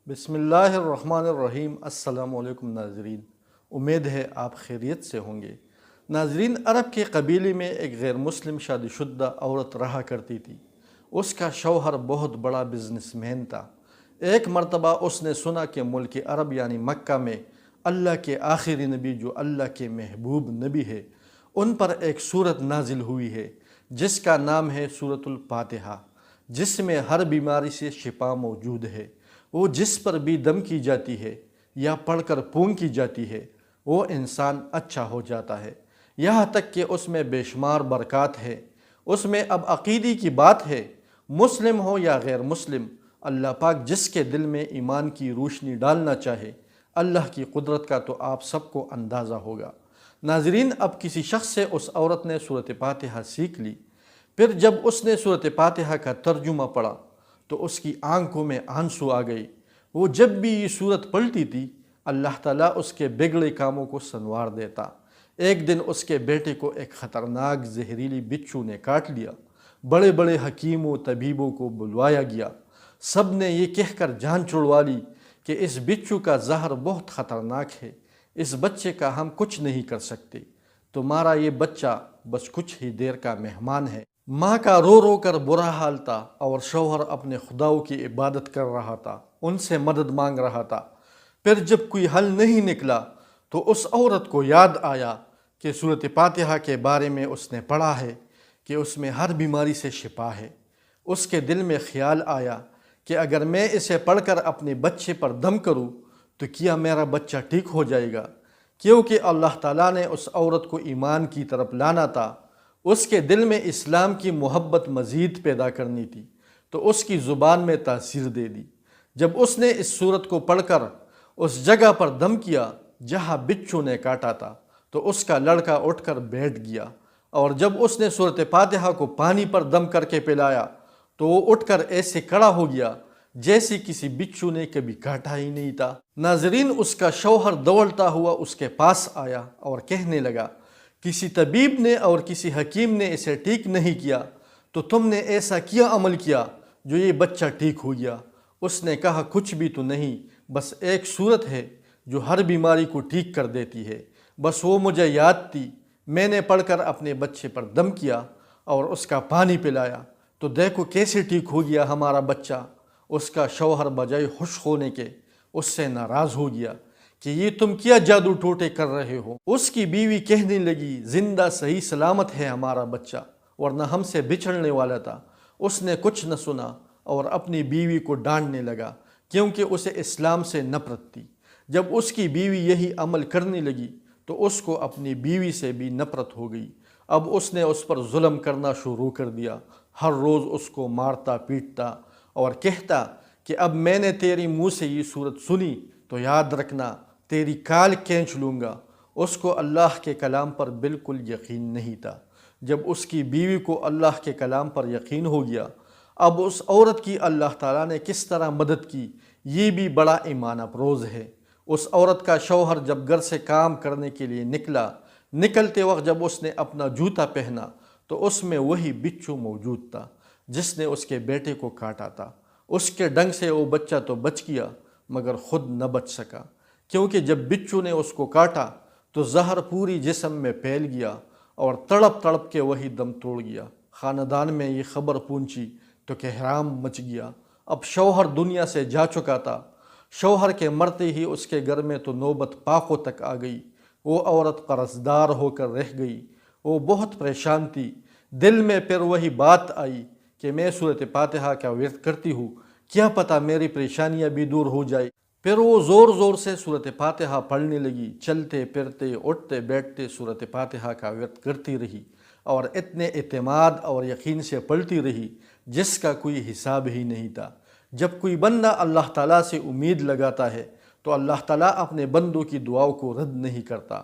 بسم اللہ الرحمن الرحیم۔ السلام علیکم ناظرین، امید ہے آپ خیریت سے ہوں گے۔ ناظرین، عرب کے قبیلے میں ایک غیر مسلم شادی شدہ عورت رہا کرتی تھی۔ اس کا شوہر بہت بڑا بزنس مین تھا۔ ایک مرتبہ اس نے سنا کہ ملک عرب یعنی مکہ میں اللہ کے آخری نبی جو اللہ کے محبوب نبی ہے، ان پر ایک سورت نازل ہوئی ہے جس کا نام ہے سورۃ الفاتحہ، جس میں ہر بیماری سے شفا موجود ہے۔ وہ جس پر بھی دم کی جاتی ہے یا پڑھ کر پونگ کی جاتی ہے وہ انسان اچھا ہو جاتا ہے، یہاں تک کہ اس میں بے شمار برکات ہے۔ اس میں اب عقیدے کی بات ہے، مسلم ہو یا غیر مسلم، اللہ پاک جس کے دل میں ایمان کی روشنی ڈالنا چاہے، اللہ کی قدرت کا تو آپ سب کو اندازہ ہوگا۔ ناظرین، اب کسی شخص سے اس عورت نے سورۃ فاتحہ سیکھ لی۔ پھر جب اس نے سورۃ فاتحہ کا ترجمہ پڑھا تو اس کی آنکھوں میں آنسو آ گئی۔ وہ جب بھی یہ سورت پڑھتی تھی اللہ تعالیٰ اس کے بگڑے کاموں کو سنوار دیتا۔ ایک دن اس کے بیٹے کو ایک خطرناک زہریلی بچھو نے کاٹ لیا۔ بڑے بڑے حکیموں طبیبوں کو بلوایا گیا۔ سب نے یہ کہہ کر جان چھڑوا لی کہ اس بچھو کا زہر بہت خطرناک ہے، اس بچے کا ہم کچھ نہیں کر سکتے، تمہارا یہ بچہ بس کچھ ہی دیر کا مہمان ہے۔ ماں کا رو رو کر برا حال تھا اور شوہر اپنے خداؤں کی عبادت کر رہا تھا، ان سے مدد مانگ رہا تھا۔ پھر جب کوئی حل نہیں نکلا تو اس عورت کو یاد آیا کہ سورۃ فاتحہ کے بارے میں اس نے پڑھا ہے کہ اس میں ہر بیماری سے شفا ہے۔ اس کے دل میں خیال آیا کہ اگر میں اسے پڑھ کر اپنے بچے پر دم کروں تو کیا میرا بچہ ٹھیک ہو جائے گا؟ کیونکہ اللہ تعالیٰ نے اس عورت کو ایمان کی طرف لانا تھا، اس کے دل میں اسلام کی محبت مزید پیدا کرنی تھی، تو اس کی زبان میں تاثیر دے دی۔ جب اس نے اس سورت کو پڑھ کر اس جگہ پر دم کیا جہاں بچھو نے کاٹا تھا تو اس کا لڑکا اٹھ کر بیٹھ گیا، اور جب اس نے سورۃ فاتحہ کو پانی پر دم کر کے پلایا تو وہ اٹھ کر ایسے کھڑا ہو گیا جیسے کسی بچھو نے کبھی کاٹا ہی نہیں تھا۔ ناظرین، اس کا شوہر دوڑتا ہوا اس کے پاس آیا اور کہنے لگا، کسی طبیب نے اور کسی حکیم نے اسے ٹھیک نہیں کیا تو تم نے ایسا کیا عمل کیا جو یہ بچہ ٹھیک ہو گیا؟ اس نے کہا، کچھ بھی تو نہیں، بس ایک سورت ہے جو ہر بیماری کو ٹھیک کر دیتی ہے، بس وہ مجھے یاد تھی، میں نے پڑھ کر اپنے بچے پر دم کیا اور اس کا پانی پلایا تو دیکھو کیسے ٹھیک ہو گیا ہمارا بچہ۔ اس کا شوہر بجائے خوش ہونے کے اس سے ناراض ہو گیا کہ یہ تم کیا جادو ٹوٹے کر رہے ہو۔ اس کی بیوی کہنے لگی، زندہ صحیح سلامت ہے ہمارا بچہ، ورنہ ہم سے بچھڑنے والا تھا۔ اس نے کچھ نہ سنا اور اپنی بیوی کو ڈانٹنے لگا کیونکہ اسے اسلام سے نفرت تھی۔ جب اس کی بیوی یہی عمل کرنے لگی تو اس کو اپنی بیوی سے بھی نفرت ہو گئی۔ اب اس نے اس پر ظلم کرنا شروع کر دیا، ہر روز اس کو مارتا پیٹتا اور کہتا کہ اب میں نے تیری منہ سے یہ صورت سنی تو یاد رکھنا تیری کال کھینچ لوں گا۔ اس کو اللہ کے کلام پر بالکل یقین نہیں تھا۔ جب اس کی بیوی کو اللہ کے کلام پر یقین ہو گیا، اب اس عورت کی اللہ تعالیٰ نے کس طرح مدد کی یہ بھی بڑا ایمان افروز ہے۔ اس عورت کا شوہر جب گھر سے کام کرنے کے لیے نکلتے وقت جب اس نے اپنا جوتا پہنا تو اس میں وہی بچھو موجود تھا جس نے اس کے بیٹے کو کاٹا تھا۔ اس کے ڈنگ سے وہ بچہ تو بچ گیا مگر خود نہ بچ سکا، کیونکہ جب بچھو نے اس کو کاٹا تو زہر پوری جسم میں پھیل گیا اور تڑپ تڑپ کے وہی دم توڑ گیا۔ خاندان میں یہ خبر پہنچی تو کہرام مچ گیا۔ اب شوہر دنیا سے جا چکا تھا۔ شوہر کے مرتے ہی اس کے گھر میں تو نوبت پاکوں تک آ گئی۔ وہ عورت قرضدار ہو کر رہ گئی۔ وہ بہت پریشان تھی۔ دل میں پھر وہی بات آئی کہ میں سورۃ فاتحہ کا ورد کرتی ہوں، کیا پتہ میری پریشانیاں بھی دور ہو جائے۔ پھر وہ زور زور سے سورۃ فاتحہ پڑھنے لگی، چلتے پھرتے اٹھتے بیٹھتے سورۃ فاتحہ کا ورد کرتی رہی اور اتنے اعتماد اور یقین سے پڑھتی رہی جس کا کوئی حساب ہی نہیں تھا۔ جب کوئی بندہ اللہ تعالیٰ سے امید لگاتا ہے تو اللہ تعالیٰ اپنے بندوں کی دعاؤں کو رد نہیں کرتا۔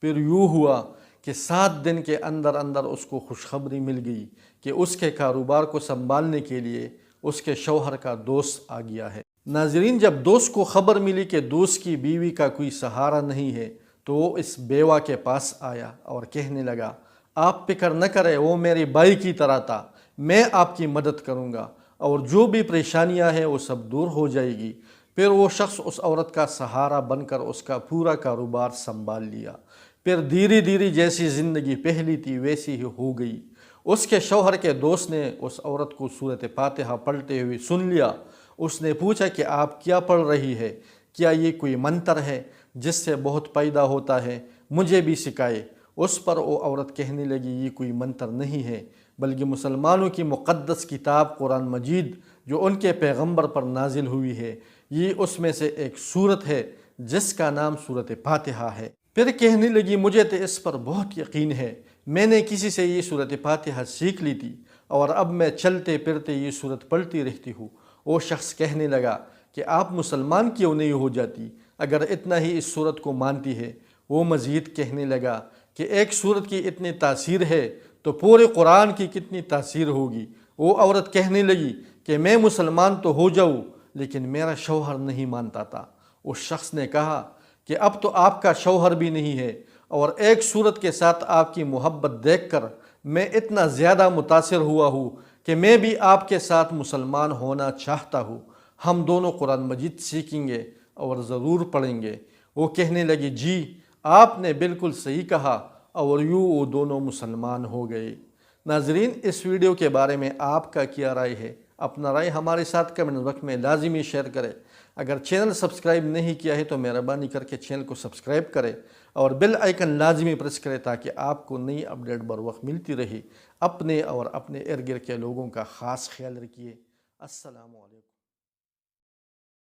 پھر یوں ہوا کہ 7 دن کے اندر اندر اس کو خوشخبری مل گئی کہ اس کے کاروبار کو سنبھالنے کے لیے اس کے شوہر کا دوست آ گیا ہے۔ ناظرین، جب دوست کو خبر ملی کہ دوست کی بیوی کا کوئی سہارا نہیں ہے تو وہ اس بیوہ کے پاس آیا اور کہنے لگا، آپ فکر نہ کریں، وہ میرے بھائی کی طرح تھا، میں آپ کی مدد کروں گا اور جو بھی پریشانیاں ہیں وہ سب دور ہو جائے گی۔ پھر وہ شخص اس عورت کا سہارا بن کر اس کا پورا کاروبار سنبھال لیا۔ پھر دھیرے دھیرے جیسی زندگی پہلی تھی ویسی ہی ہو گئی۔ اس کے شوہر کے دوست نے اس عورت کو سورۃ فاتحہ پڑھتے ہوئے سن لیا۔ اس نے پوچھا کہ آپ کیا پڑھ رہی ہے؟ کیا یہ کوئی منتر ہے جس سے بہت پیدا ہوتا ہے؟ مجھے بھی سکھائے۔ اس پر وہ عورت کہنے لگی یہ کوئی منتر نہیں ہے بلکہ مسلمانوں کی مقدس کتاب قرآن مجید جو ان کے پیغمبر پر نازل ہوئی ہے، یہ اس میں سے ایک سورت ہے جس کا نام سورۃ فاتحہ ہے۔ پھر کہنے لگی مجھے تو اس پر بہت یقین ہے، میں نے کسی سے یہ سورۃ فاتحہ سیکھ لی تھی اور اب میں چلتے پھرتے یہ سورت پڑھتی رہتی ہوں۔ وہ شخص کہنے لگا کہ آپ مسلمان کیوں نہیں ہو جاتی اگر اتنا ہی اس سورت کو مانتی ہے؟ وہ مزید کہنے لگا کہ ایک سورت کی اتنی تاثیر ہے تو پورے قرآن کی کتنی تاثیر ہوگی۔ وہ عورت کہنے لگی کہ میں مسلمان تو ہو جاؤں لیکن میرا شوہر نہیں مانتا تھا۔ اس شخص نے کہا کہ اب تو آپ کا شوہر بھی نہیں ہے اور ایک سورت کے ساتھ آپ کی محبت دیکھ کر میں اتنا زیادہ متاثر ہوا ہوں کہ میں بھی آپ کے ساتھ مسلمان ہونا چاہتا ہوں۔ ہم دونوں قرآن مجید سیکھیں گے اور ضرور پڑھیں گے۔ وہ کہنے لگی جی آپ نے بالکل صحیح کہا، اور یوں وہ دونوں مسلمان ہو گئے۔ ناظرین، اس ویڈیو کے بارے میں آپ کا کیا رائے ہے؟ اپنا رائے ہمارے ساتھ کمنٹ باکس میں لازمی شیئر کریں۔ اگر چینل سبسکرائب نہیں کیا ہے تو مہربانی کر کے چینل کو سبسکرائب کریں اور بیل آئیکن لازمی پریس کریں تاکہ آپ کو نئی اپڈیٹ بر وقت ملتی رہے۔ اپنے اور اپنے ارد گرد کے لوگوں کا خاص خیال رکھیے۔ السلام علیکم۔